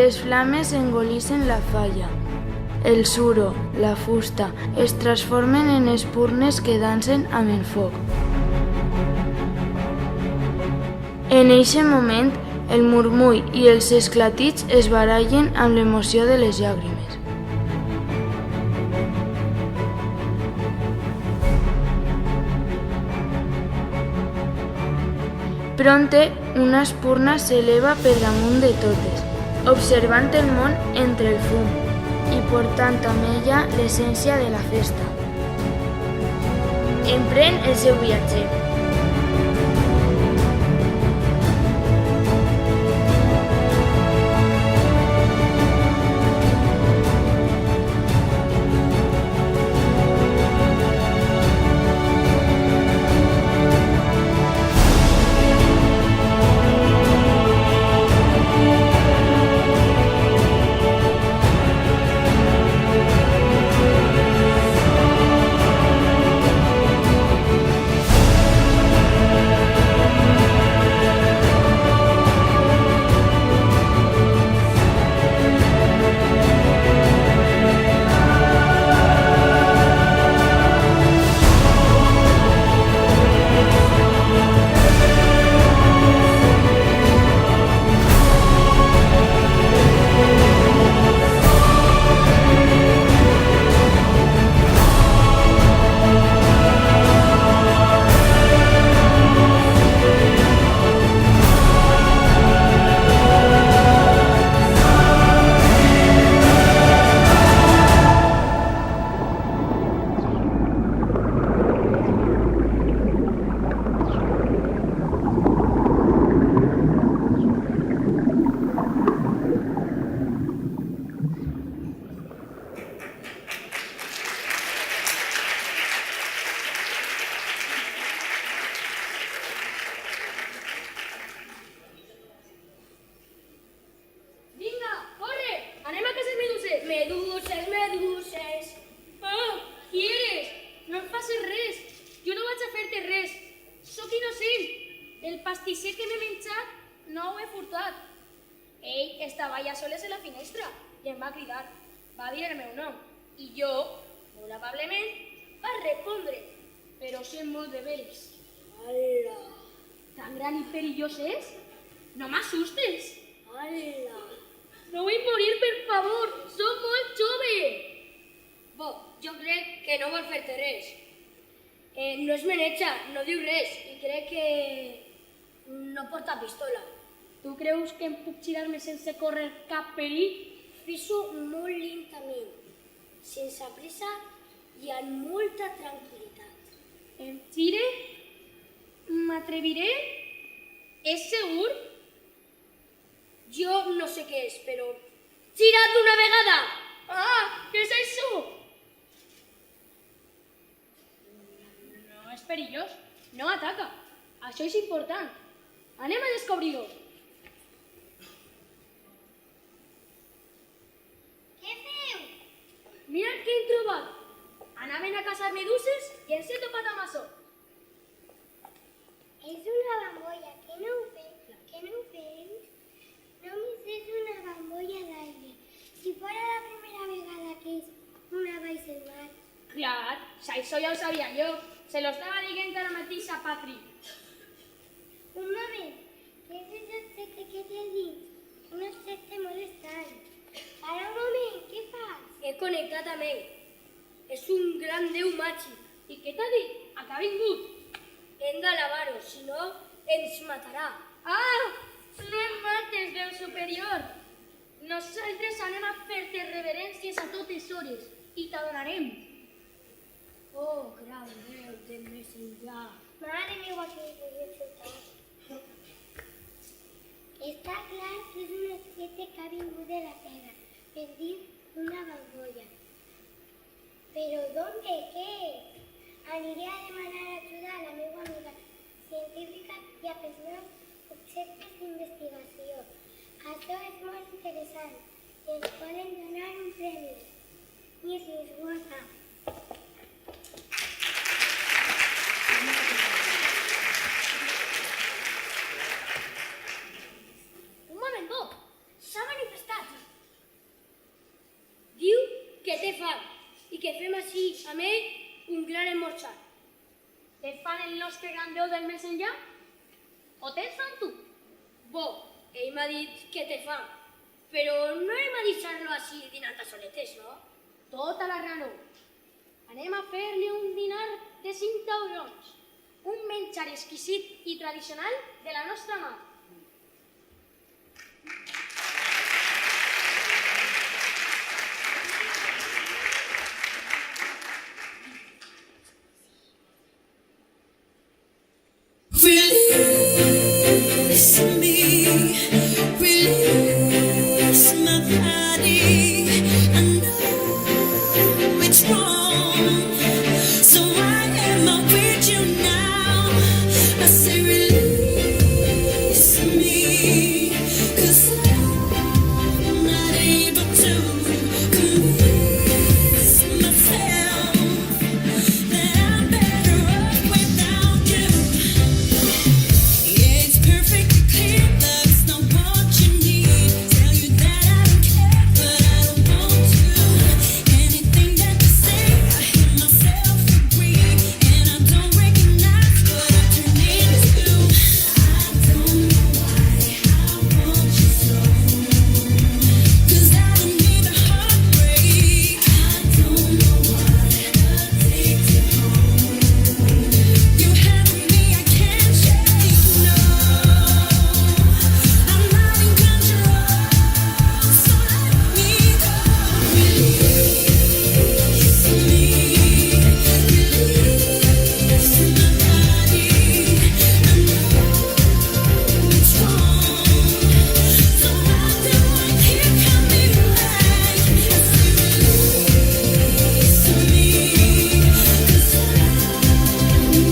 Les flames engolissen la falla. El suro, la fusta, es transformen en espurnes que dansen amb el foc. En eixe moment, el murmull i els esclatits es barallen amb l'emoció de les llàgrimes. Pronte, una espurna s'eleva per damunt de totes, observant el món entre el fum i portant amb ella l'essència de la festa. Emprèn el seu viatge. pastisser que m'he menjat no ho he furtat. Ell estava allà soles a la finestra i em va cridar. Va dir el meu nom i jo, molt amablement, va respondre, però sent molt de veres. Hola. Tan gran i perillós és? No m'assustes. Hola. No vull morir, per favor, soc molt jove. Bo, jo crec que no vol fer-te res. No es meneja, no diu res i crec que no porta pistola. Tu creus que em puc girar-me sense córrer cap perill? Fes-ho molt lentament, sense pressa i amb molta tranquil·litat. Em gire? M'atreviré? És segur? Jo no sé què és, però... Gira't una vegada! Ah, què és això? No és perillós, no ataca. Això és important. Anem a descobrir-ho. Què feu? Mira què hem trobat. Anaven a caçar meduses i ens he topat amb això. És una bambolla, que no ho veus? Que no ho veus? Només és una bambolla d'aire. Si fora la primera vegada que és una baix del mar. Clar, això ja ho sabia jo. Se lo estava dient ara mateix a Patri. Un moment, què és aquest objecte que té dins? Un objecte molt estrany. Ara un moment, què fas? He connectat amb ell. És un gran déu màgic. I què t'ha dit? A què ha vingut? Hem d'alabar-ho, si no ens matarà. Ah! No em mates, Déu superior. Nosaltres anem a fer-te reverències a totes hores i t'adorarem. Oh, gran Déu del més enllà. Mare meva, que he xutat. Està clar que és un objecte que ha vingut de la terra, per dir una bambolla. Però d'on ve? Què? Aniré a demanar ajuda a la meva amiga científica i a pels meus objectes d'investigació. Això és molt interessant i ens poden donar un premi. Mrs. Guasa. Un moment, Bob. S'ha manifestat. que fem així amb ell un gran esmorzar. Te fan el nostre gran déu del més enllà? O te'l fan tu? Bo, ell m'ha dit que te fa, però no hem a deixar-lo així dinant a soletes, no? Tota la raó. Anem a fer-li un dinar de 5 taurons. Un menjar exquisit i tradicional de la nostra mà. Release me, release my body. I know it's wrong, so why am I with you now? I say release me, 'cause I'm not able to convince myself that I'm better off without you. Yeah, it's perfectly clear love's not what you need. Tell you that I don't care, but I don't want to. Anything that you say, I hear myself agree, and I don't recognize what I turn into. I don't know why I want you so, 'cause I don't need a heartbreak. I don't know why addicted home. You have me, I can't shake, no. I'm not in control, so let me go. Release me, release my body. I know it's wrong, so why do I keep coming back? I say release me, 'cause I'm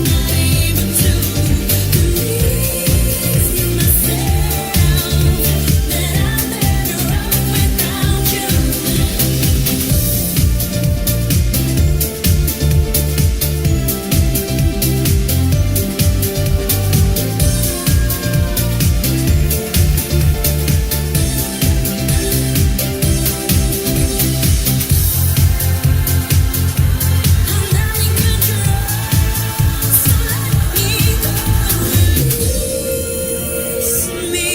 not able to convince myself that I'm better off without you. I'm not in control, so let me go. Release me,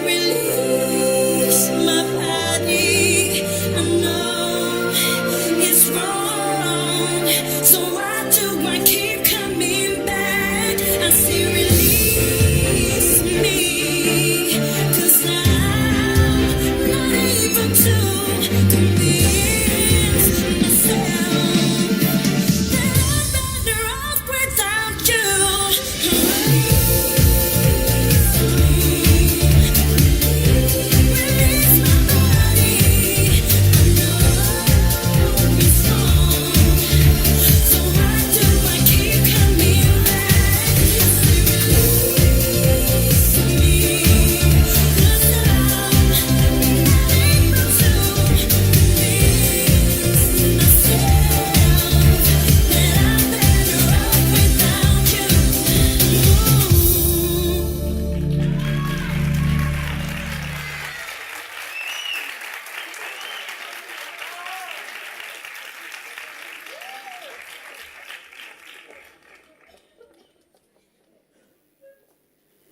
release my body. I know it's wrong, so why do I keep coming back? I say release me, 'cause I'm not able to convince myself that I'm better off without you. Release my body. I know it's wrong, so why do I keep coming back? I say release me, 'cause I'm not able to convince myself that I'm better off without you.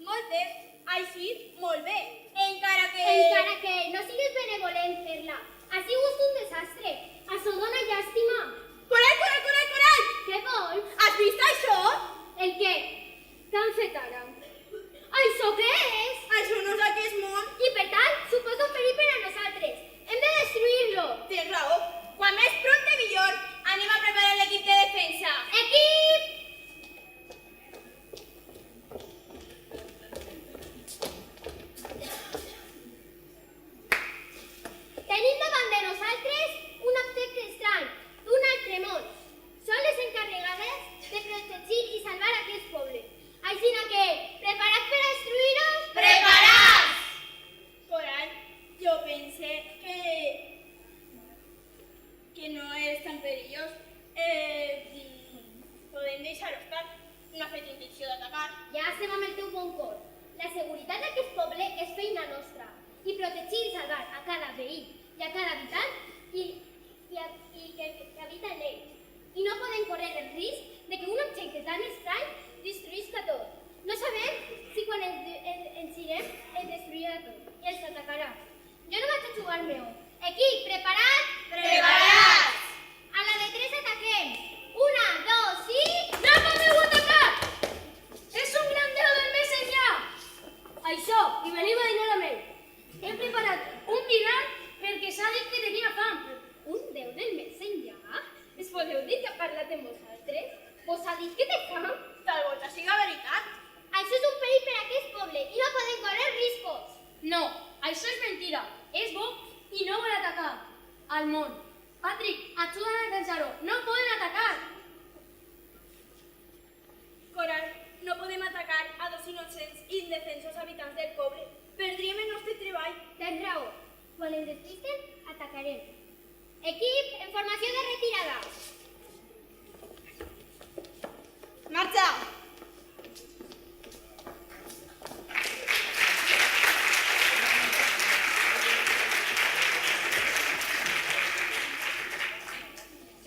Molt bé, així, molt bé. Encara que... Encara que no sigues benevolent, Perla. Ha sigut un desastre. Això dona llàstima. Coral, coral, coral, coral! Què vols? Has vist això? El què? T'han fet ara? Això què és? Això no és aquest món. I per tant, suposa un perill per a nosaltres. Hem de destruir-lo. Tens raó. Quan més pront millor. Anem a preparar l'equip de defensa. Equip! Tenim davant de nosaltres un objecte estrany, d'un altre món. Són les encarregades de protegir i salvar aquest poble. Així que, preparats per a destruir-ho? Preparats! Coral, jo pense que no és tan perillós. Podem deixar-ho estar. No ha fet intenció d'atacar. Ja estem amb el teu bon cor. La seguretat d'aquest poble és feina nostra. I protegir i salvar a cada veí i a cada habitant i i que habiten ells. I no poden córrer el risc de que un objecte tan estrany destruïsca tot. No sabem si quan ens irem ens destruirà tot i ens atacarà. Jo no vaig a jugar-me-ho. Equip, preparat? Preparats! A la de 3 ataquem. 1, 2 i... No podeu atacar! És un gran déu del més enllà! Això, i venim a dinar amb ell. Hem preparat un dinar perquè s'ha dit que tenia fam. Un déu del més enllà? Es podeu dir que ha parlat amb vosaltres? Vos ha dit que té fam? Tal volta siga veritat. Això és un perill per a aquest poble i no podem correr riscos. No, això és mentira. És bo i no vol atacar al món. Patrick, ajuda a defensar-ho. No poden atacar. Coral, no podem atacar a dos innocents i indefensos habitants del poble. Perdríem el nostre treball. Tens raó. Quan ens despisten, atacarem. Equip, en formació de retirada. Marxa!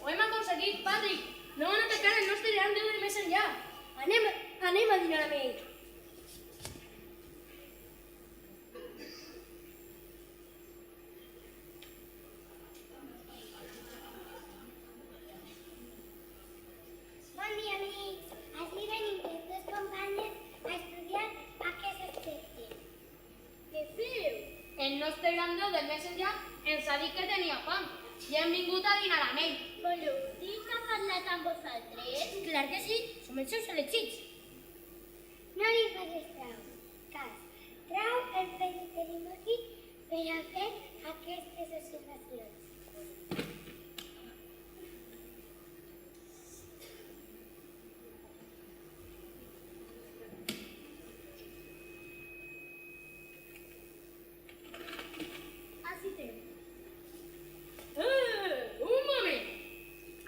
Ho hem aconseguit, Patrick. No van atacar el nostre gran déu del més enllà. Anem a dinar amb ell. Bon dia, amics. Així venim les dues companyes a estudiar aquest aspecte. Què feu? El nostre gran déu del més enllà ens ha dit que tenia fam i hem vingut a dinar amb ell. Voleu dir que ha parlat amb vosaltres? Clar que sí, som els seus elegits. No li facis cas. Trau el fet que tenim aquí per a fer aquestes observacions. Així té. Un moment!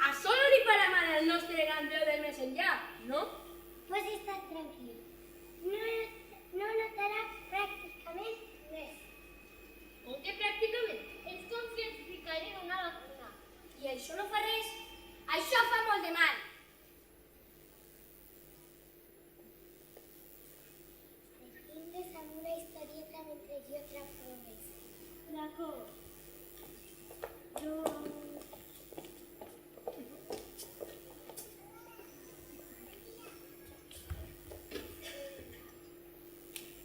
Això no li farà mal al nostre gran déu del més enllà, no? Pues està tranquil. No notarà pràcticament res. Com que pràcticament? És com si ens ficarien una vacuna. I això no fa res? Això fa molt de mal. Tindres amb una historieta mentre jo tracto més. D'acord.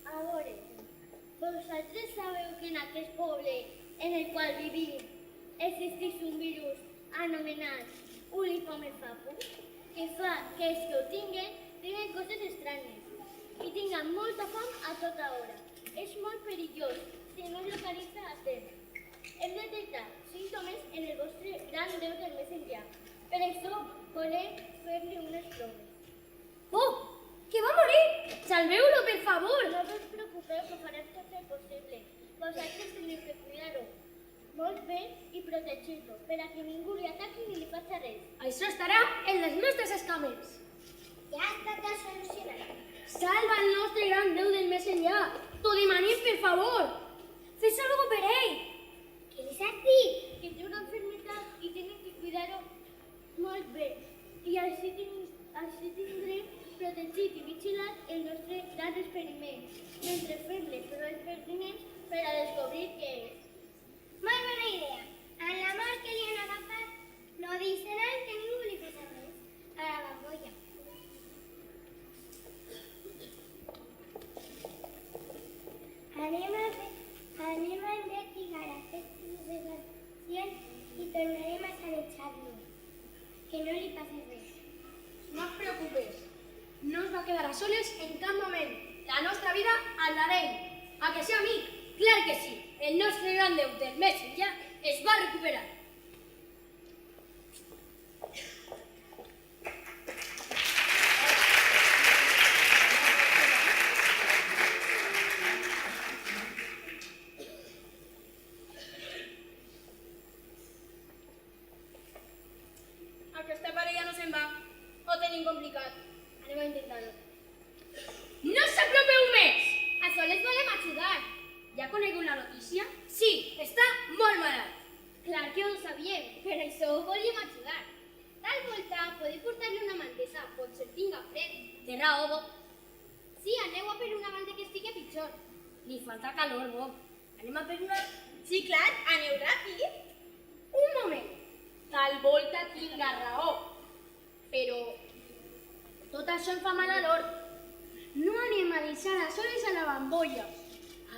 A veure, vosaltres sabeu que en aquest poble en el qual vivim existeix un virus anomenat Ulifomefapu que fa que els que ho tinguen coses estranyes i tinguen molta fam a tota hora. És molt perillós si no es localitza a temps. Hem detectat símptomes en el vostre gran déu del més enllà. Per això volem fer-li unes proves. Oh! Que va morir! Salveu-lo, per favor! No us preocupeu, que farem tot el possible. Vosaltres teniu que cuidar-ho molt bé i protegir-lo, per a que ningú li ataqui ni li faci res. Això estarà en les nostres escames. Ja està tot solucionat. Salva el nostre gran déu del més enllà. T'ho demanem, per favor. Fes algo per ell. Què li has dit? Que té una enfermedad i tenen que cuidar-ho molt bé. I així tindrem protegit i vigilat el nostre gran experiment, mentre fem les proves pertinents per a descobrir què és. Molt bona idea. En la mort que li han agafat, no deixaran que ningú li fes res a la bambolla. Anem a investigar aquestes observacions i tornarem a sanejar-lo. Que no li passi res. No et preocupes. No es va quedar a soles en cap moment. La nostra vida al darrere. A que sí, amic? Clar que sí. El nostre gran déu del més enllà es va recuperar. Aquesta parella no se'n va. Ho tenim complicat. Anem a intentar-ho. No s'apropeu més! A sols volem ajudar. Ja conegut la notícia? Sí, està molt malalt. Clar que ho sabíem, per això volíem ajudar. Tal volta podeu portar-li una mantesa, potser tinga fred. Té raó, Bob. Sí, aneu a per una banda que estigui pitjor. Li falta calor, Bob. Anem a per una... Sí, clar, aneu ràpid. Un moment. Tal volta tinga raó. Però tot això em fa mal a l'or. No anem a deixar a soles a la bambolla.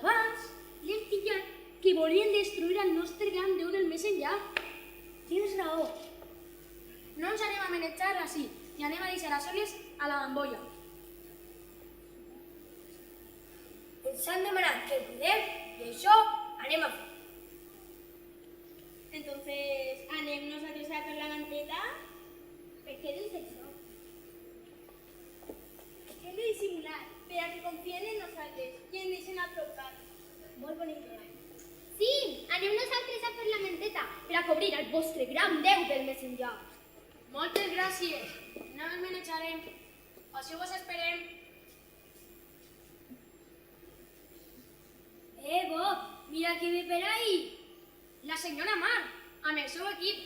Abans li hem pillat que volien destruir el nostre gran déu del més enllà. Tens raó. No ens anem a manejar així i anem a deixar a soles a la bambolla. Ens han demanat que cuidem i això anem a fer. Entonces, anem nosaltres a per la manteta. Per què dius això? Hem de dissimular, per a que confien en nosaltres i ens deixen apropar. Molt bona idea. Sí, anem nosaltres a per la manteta per a cobrir el vostre gran déu del més enllà. Moltes gràcies. No ens manejarem. Així vos esperem. Bob, mira qui ve per ahí. La senyora Mar, amb el seu equip.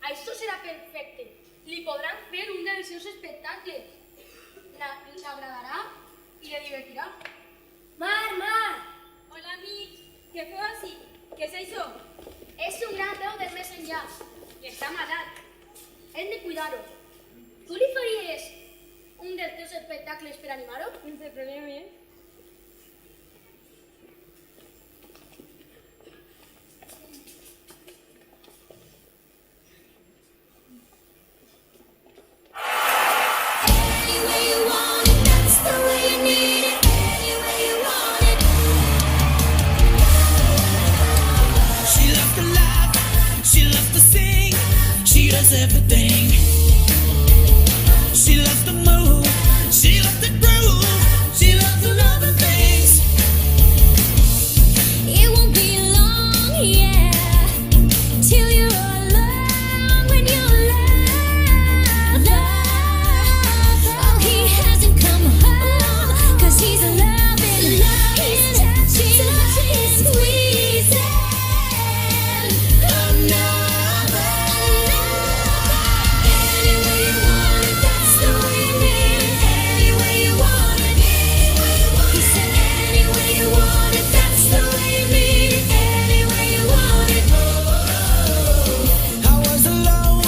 Això serà perfecte. Li podran fer un dels seus espectacles. L'agradarà i li divertirà. Mar, Mar! Hola, amics. Què feu així? Què és això? És un gran déu del més enllà i està malalt. Hem de cuidar-ho. Tu li faries un dels teus espectacles per animar-ho? Sense problema, She loves to laugh, she loves to sing, she does everything. She loves to move, she loves to groove, she loves to love the things. It won't be long, yeah, till you're alone when you love her. Oh, he hasn't come home, 'cause he's loving, he's touching, he's squeezing another. Any way you want it, that's the way you need it. Any way you want it, he said any way you want it, that's the way you need it. Any way you want it. I was alone,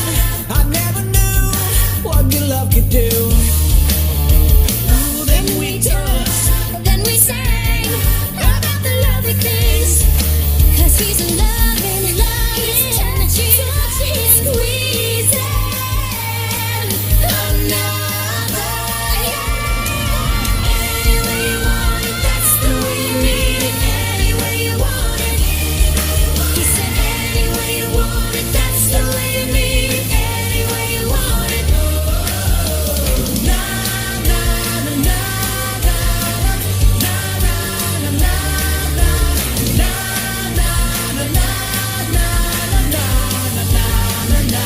I never knew what good love could do. Ooh, then we touched. Then we sang about the lovely things, 'cause he's loving, he's touching, he's squeezing another. Any way you want it, that's the way you need it. Any way you want it, he said any way you want it, that's the way you need it. Any way you want it. Na na na na na na na na na na na na na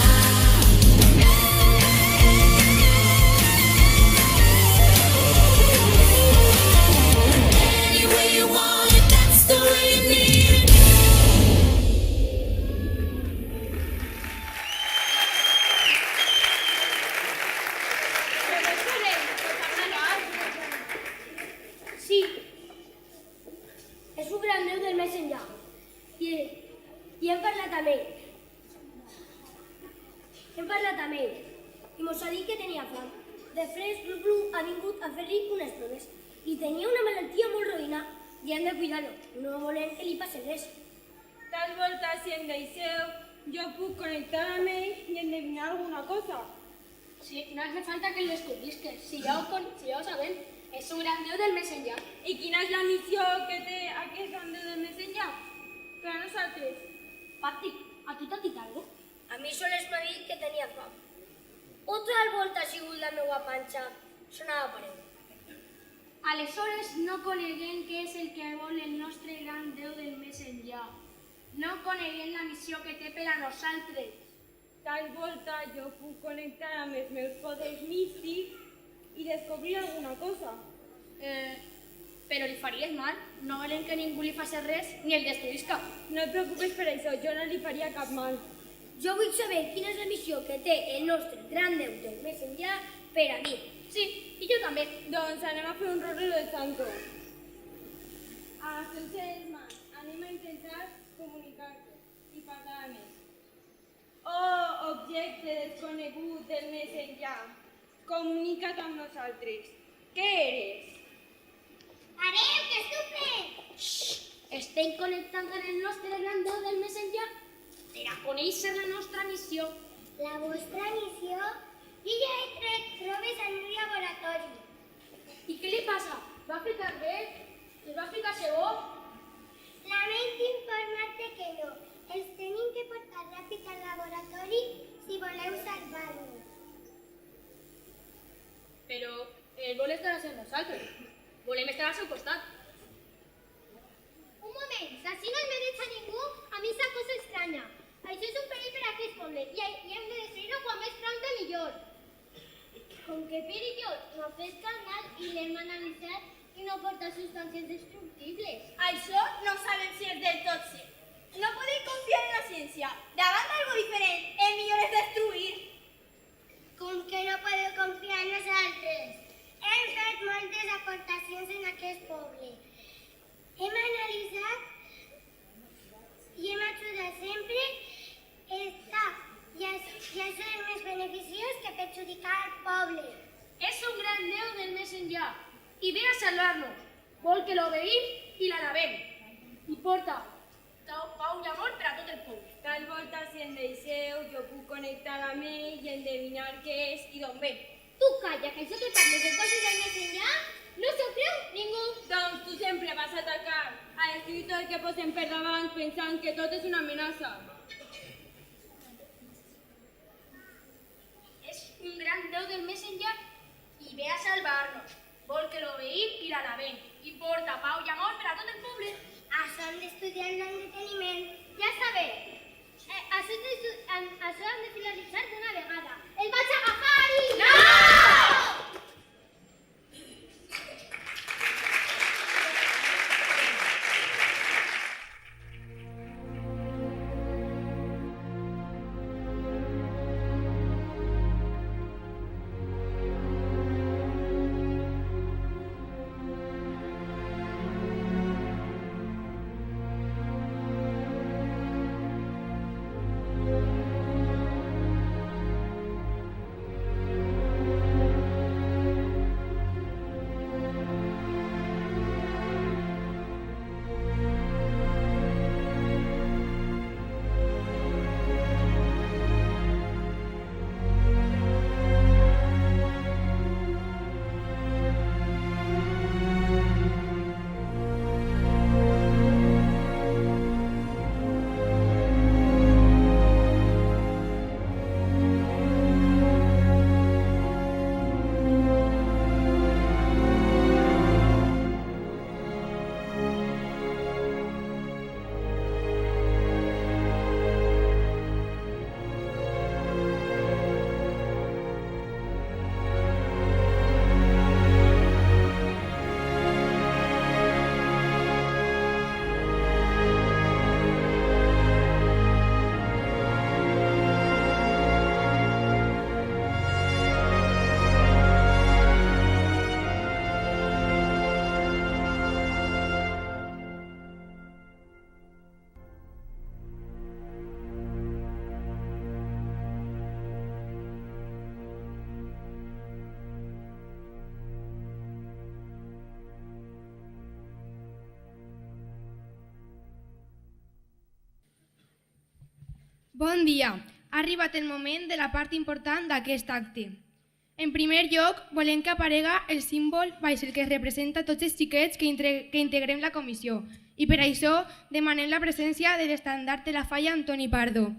Any way you want it, that's the way you need it. Sí, és un gran déu del més enllà. I hem parlat amb ell. Hem parlat amb ell. I mos ha dit que tenia fam. De fres, Glu ha vingut a fer-li unes proves. I tenia una malaltia molt roïna i hem de cuidar-lo. No volem que li passi res. Tal volta, si em deixeu, jo puc connectar amb ell i endevinar alguna cosa. Sí, no hace falta que el descubrisques. Si ja ho sabem, és un gran déu del més enllà. I quina és la missió que té aquest gran déu del més enllà? Per a nosaltres. Pati, a tu t'ha dit alguna cosa? A mi sols m'ha dit que tenia fam. Otra volta ha sigut la meua panxa. Sonava parent. Aleshores no coneguem què és el que vol el nostre gran déu del més enllà. No coneguem la missió que té per a nosaltres. Tal volta jo puc connectar amb els meus poders místics i descobrir alguna cosa. Però li faries mal. No volen que ningú li faci res ni el destruïsca. No et preocupes per això, jo no li faria cap mal. Jo vull saber quina és la missió que té el nostre gran déu del més enllà per a mi. Sí, i jo també. Doncs anem a fer un rorro del santo. Sense les mans, anem a intentar comunicar-nos i parlar amb ells. Oh, objecte desconegut del més enllà, comunica't amb nosaltres. Què eres? Pareu, que estupend! Estem connectant amb el nostre gran déu del més enllà per a conèixer la nostra missió. La vostra missió? Jo ja he tret proves en un laboratori. I què li passa? Va ficar bé? Es va ficar segó? Lamento informar-te que no. Els tenim que portar ràpid al laboratori si voleu salvar-nos. Però ell vol estar amb nosaltres. Volem estar al seu costat. Un moment, si no el mereix a ningú, a mi s'ha cosa estranya. Això és un perill per a aquest poble i hem de destruir-ho quan més prompte millor. Com que Pere i jo no fes canal i l'hem analitzat i no porta substàncies destructibles. Això no sabem si és del tot cert. No podeu confiar en la ciència. Davant d'algo diferent, el millor és destruir. Com que no podeu confiar en nosaltres. Hem fet moltes aportacions en aquest poble. Hem analitzat i hem ajudat sempre. I això és més beneficiós que perjudicar al poble. És un gran déu del més enllà i ve a salvar-nos. Vol que l'obeïm i l'alabem. I porta pau i amor per a tot el poble. Tal volta, si em deixeu, jo puc connectar amb ell i endevinar què és i d'on ve. Tu calla, que això que parles de coses del més enllà no s'ho creu ningú. Doncs tu sempre vas a atacar, a destruir tot el que posem per davant pensant que tot és una amenaça. És un gran déu del més enllà i ve a salvar-nos. Vol que l'obeïm i l'alabem. I porta pau i amor per a tot el poble. Això hem d'estudiar amb deteniment. Ja sabeu. Això hem de finalitzar d'una vegada. El vaig agafar i... No! Bon dia. Ha arribat el moment de la part important d'aquest acte. En primer lloc, volem que aparega el símbol baix el que es representa tots els xiquets que integrem la comissió i per això demanem la presència de l'estandard de la Falla Antoni Pardo.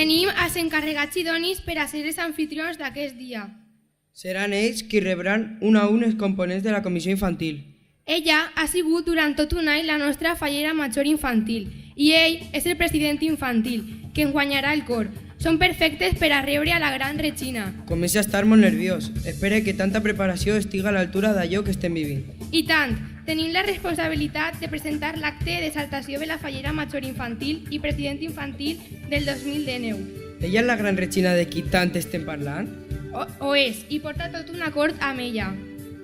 Tenim els encarregats idonis per a ser els anfitrions d'aquest dia. Seran ells qui rebran un a un els components de la comissió infantil. Ella ha sigut durant tot un any la nostra fallera major infantil i ell és el president infantil, que en guanyarà el cor. Són perfectes per a rebre a la gran Regina. Comença a estar molt nerviós. Espera que tanta preparació estiga a l'altura d'allò que estem vivint. I tant, tenim la responsabilitat de presentar l'acte d'exaltació de la fallera major infantil i president infantil del 2019. Ella és la gran Regina de qui tant estem parlant? Ho és, i porta tot un acord amb ella.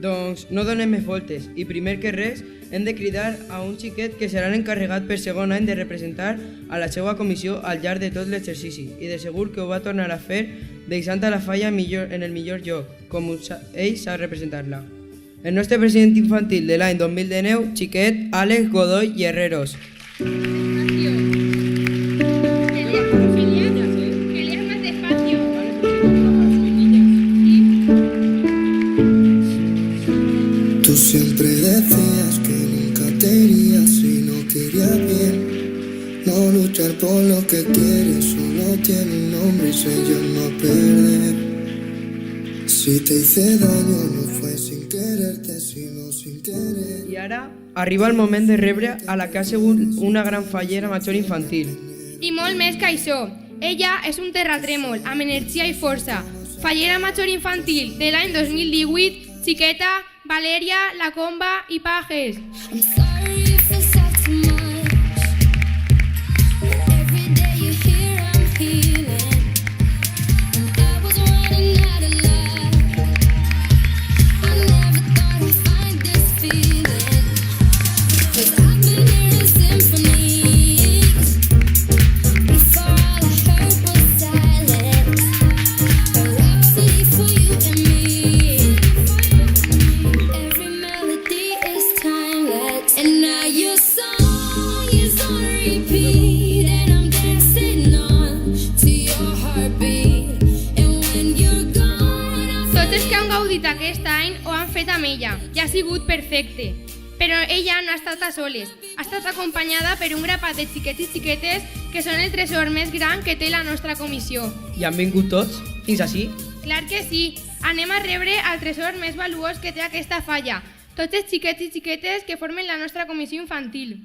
Doncs no donem més voltes i primer que res hem de cridar a un xiquet que serà l'encarregat per segon any de representar a la seva comissió al llarg de tot l'exercici i de segur que ho va tornar a fer deixant a la falla en el millor lloc, com ell sap representar-la. El nostre president infantil de l'any 2019, xiquet Àlex Godoy i Herreros. Tú siempre decías que nunca te irías si no querías bien. No luchar por lo que quieres solo tiene un nombre y se llama perder. Si te hice daño no fue sin quererte sino sin querer. I ara arriba el moment de rebre a la que ha sigut una gran fallera major infantil. I molt més que això. Ella és un terratrèmol amb energia i força. Fallera major infantil de l'any 2018, xiqueta Valeria, La Comba i Pajes. I'm sorry if I talk too much. Every day you're here, I'm healing. I was running out of love. I never thought I'd find this feeling. 'Cause I've been hearing symphonies. Before all I heard was silence. A rhapsody for you and me. Every melody is timeless, and now your song is on repeat, and I'm dancing on to your heartbeat. And when you're gone, Tots els que han gaudit aquest any ho han fet amb ella i ha sigut perfecte. Però ella no ha estat a soles. Ha estat acompanyada per un grapat de xiquets i xiquetes que són el tresor més gran que té la nostra comissió. I han vingut tots? Fins així? Clar que sí. Anem a rebre el tresor més valuós que té aquesta falla. Tots els xiquets i xiquetes que formen la nostra comissió infantil.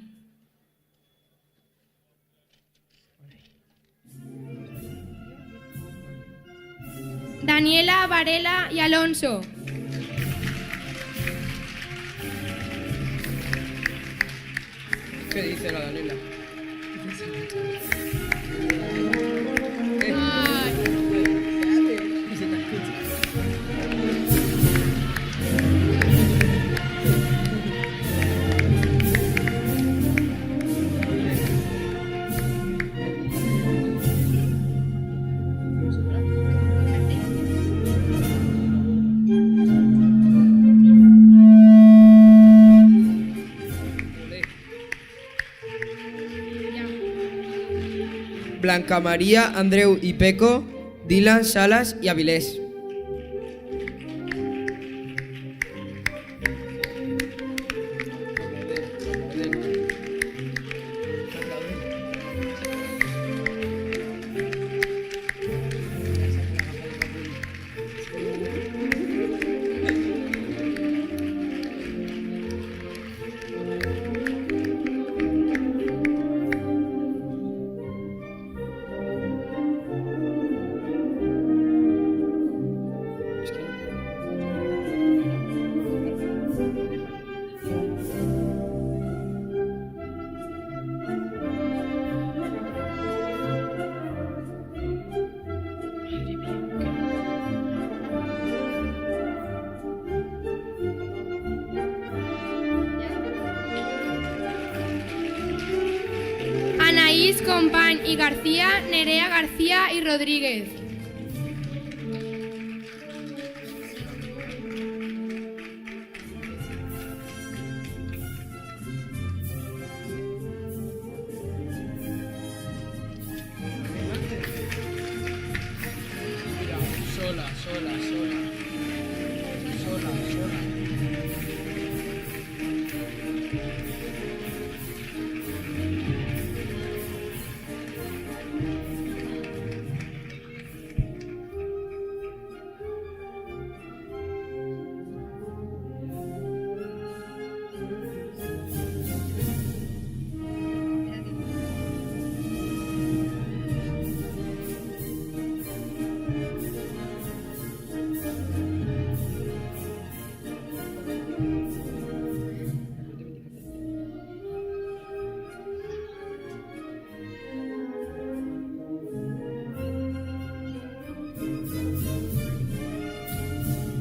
Daniela, Varela i Alonso. ¿Qué dice la Daniela? Blanca María, Andreu y Peco, Dylan, Salas y Avilés. Anaís, Company i García, Nerea García i Rodríguez. Sola, sola, sola. Sola, sola.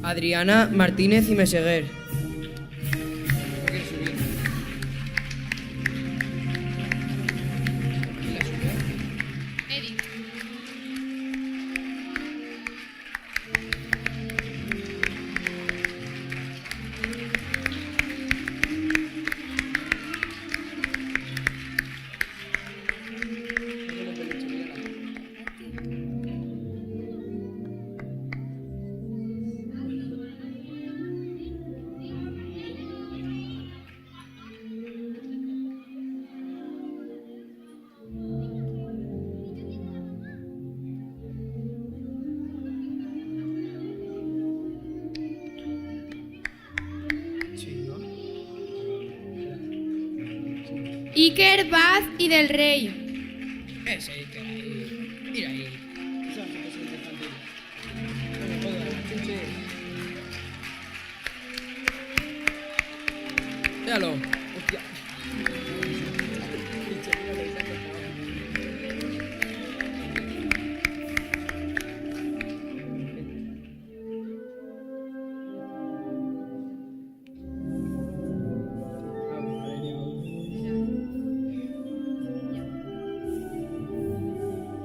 Adriana Martínez y Meseguer. Edith. Iker, Baz y Del Rey. Ese Iker ahí. Mira ahí. Míralo. Hostia.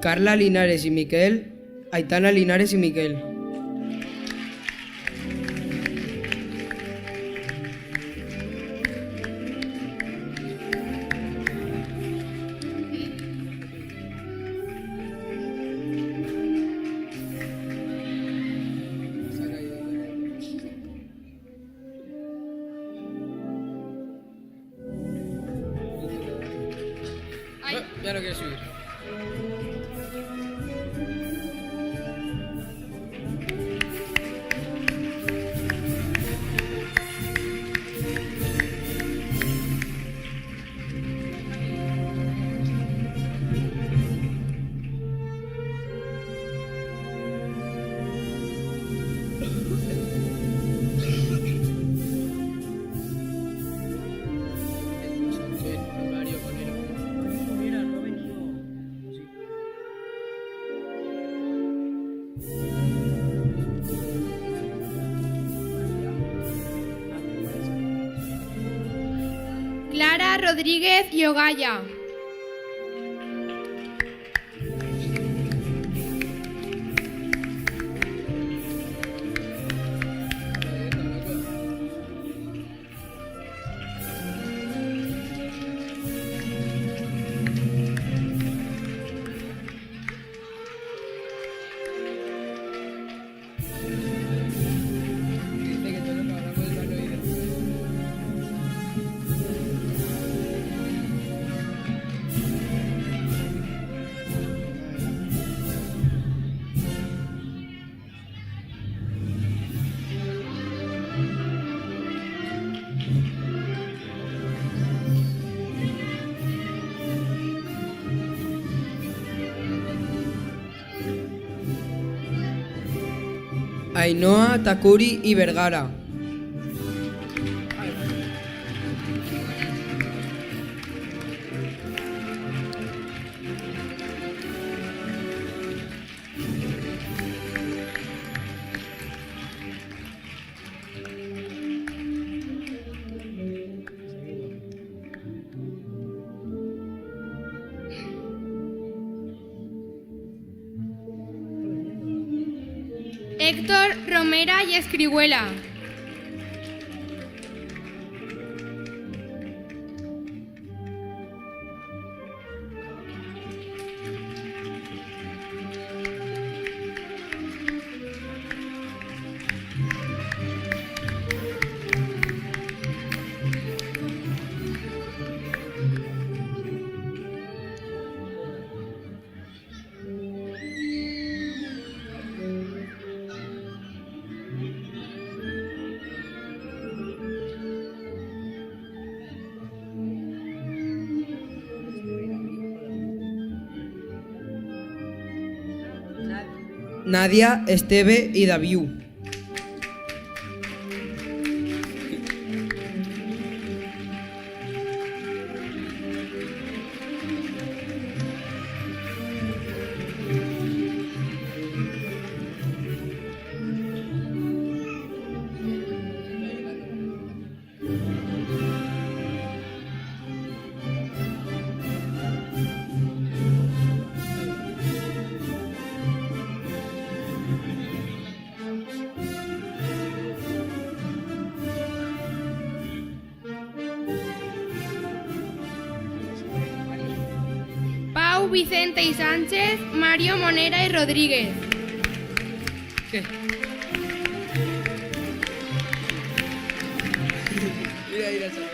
Carla Linares y Miquel, Aitana Linares y Miquel. Ya no quiero subir. Clara Rodríguez y Ogaya. Ainhoa, Takuri y Vergara. Héctor Romera y Escrihuela. Nadia, Esteve y Daviu. Vicente y Sánchez, Mario Monera y Rodríguez. ¿Qué? Mira, chaval.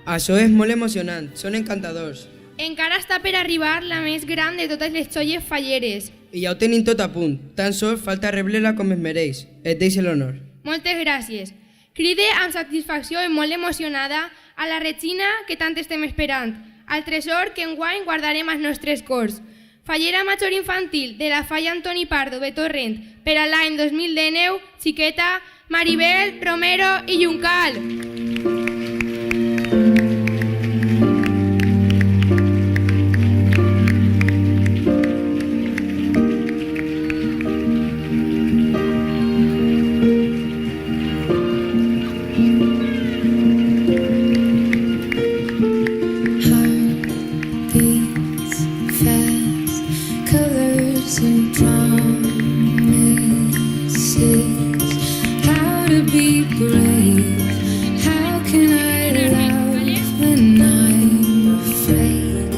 Això és molt emocionant, són encantadors. Encara està per arribar la més gran de totes les xolles falleres. I ja ho tenim tot a punt, tan sols falta rebre-la com es mereix. Et deixo l'honor. Moltes gràcies. Cride amb satisfacció i molt emocionada a la Regina que tant estem esperant, al tresor que enguany guardarem als nostres cors. Fallera major infantil de la Falla Antoni Pardo de Torrent per a l'any 2019, xiqueta Maribel Romero i Juncal. Beats fast, colors and promises. How to be brave? How can I love when I'm afraid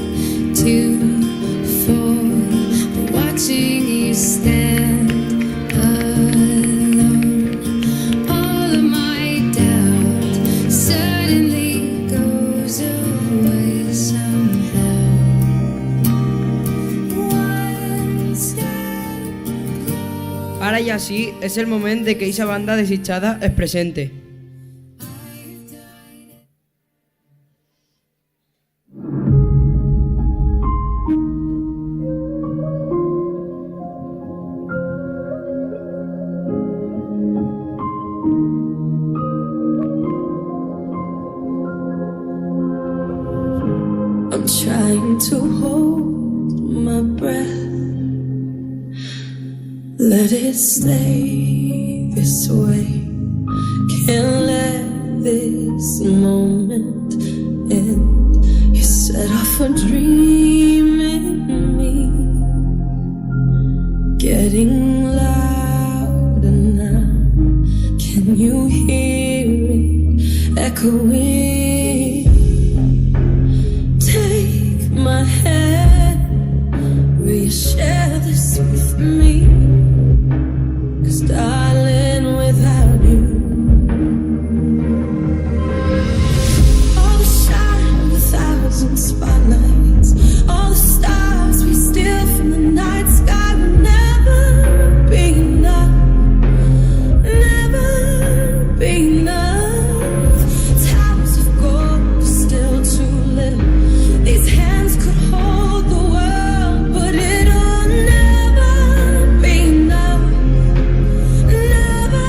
to fall? Watching you stand alone, all of my doubt suddenly goes away somehow. One step. Ara ja sí, és el moment de que eixa banda desitjada es presente. I'm trying to hold my breath. Let it stay this way. Can't let this moment end. You set off a dream in me, getting louder now. Can you hear it echoing? Take my hand, will you share this with me? 'Cause darling, without you, all the shine of 1,000 spotlights, all the stars we steal from the night sky will never be enough, never be enough. Towers of gold are still too little. These hands could hold the world, but it'll never be enough, never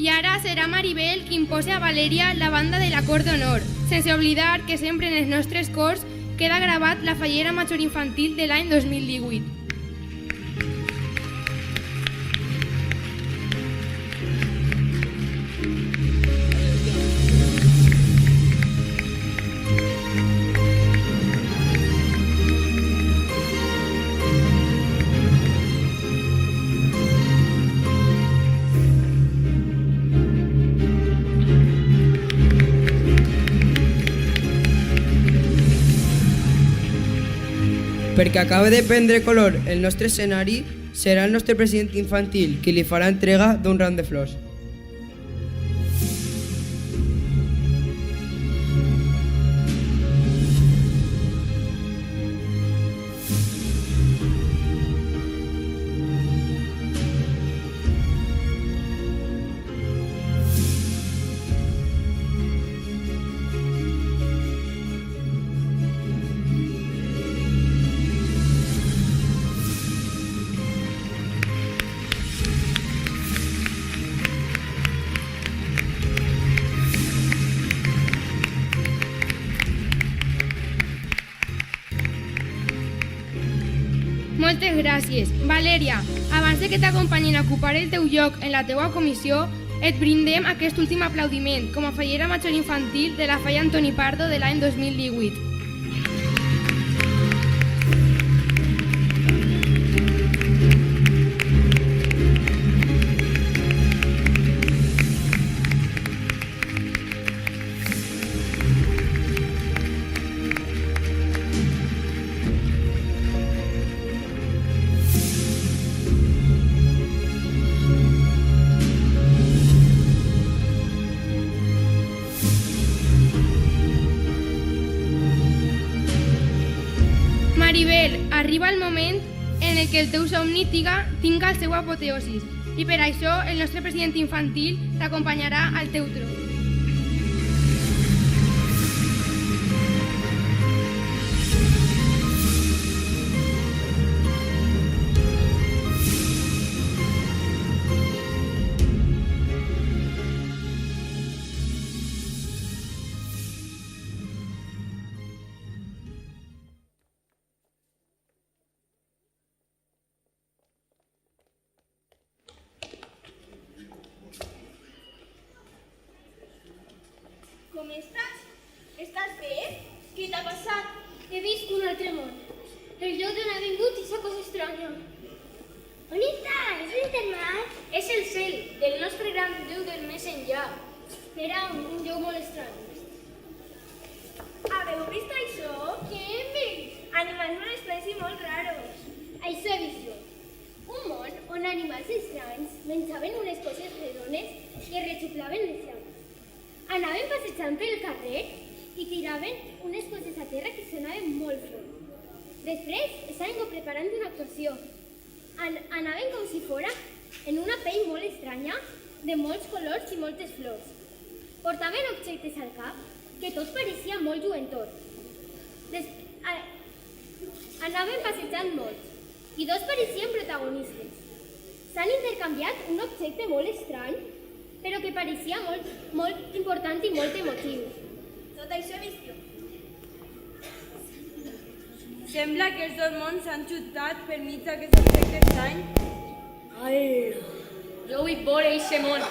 I ara serà Maribel qui imposa a Valèria la banda de l'acord d'honor, sense oblidar que sempre en els nostres cors queda gravat la fallera major infantil de l'any 2018. Perquè acaba de prendre color el nostre escenari, serà el nostre president infantil qui li farà entrega d'un ram de flors. Moltes gràcies. Valèria, abans de que t'acompanyin a ocupar el teu lloc en la teua comissió, et brindem aquest últim aplaudiment com a fallera major infantil de la Falla Antoni Pardo de l'any 2018. Maribel, arriba el moment en el que el teu somni tinga el seu apoteosis i per això el nostre president infantil t'acompanyarà al teu tron. Com estàs? Estàs bé? Què t'ha passat? He vist un altre món. El lloc d'on ha vingut i cosa estranya. On estàs? És l'intermat? És el cel del nostre gran Déu del més enllà. Era un lloc molt estrany. Haveu vist això? Què hem vist? Animals molt estranys i molt raros. Això he vist jo. Un món on animals estranys menjaven unes coses redones i es rexuplaven les llames. Anaven passejant pel carrer i tiraven unes coses a terra que sonaven molt fort. Després estaven preparant una actuació. Anaven com si fora en una pell molt estranya, de molts colors i moltes flors. Portaven objectes al cap que tot pareixia molt lluentós. Anaven passejant molts i dos pareixien protagonistes. S'han intercanviat un objecte molt estrany però que pareixia molt important i molt emotiu. Tot això he vist jo. Sembla que els dos mons s'han xutat per mig d'aquest objecte estrany. Ala, jo vull veure eixe món.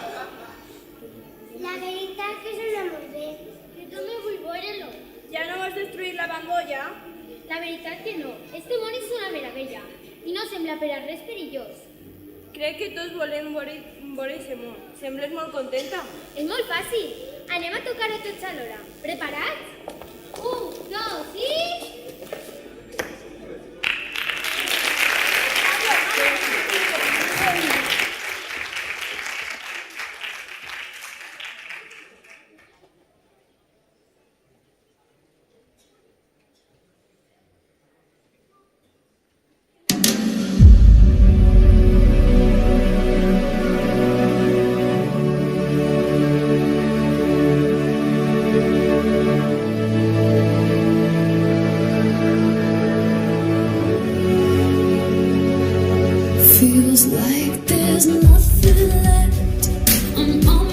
La veritat que sona molt bé. Jo també vull veure-lo. Ja no vols destruir la bambolla? La veritat que no. Este món és una meravella i no sembla per a res perillós. Crec que tots volem veure aquest món. Sembles molt contenta. És molt fàcil. Anem a tocar-ho tots alhora. Preparats? 1, 2 i... Feels like there's nothing left. I'm on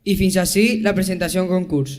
I fins ací la presentació en concurs.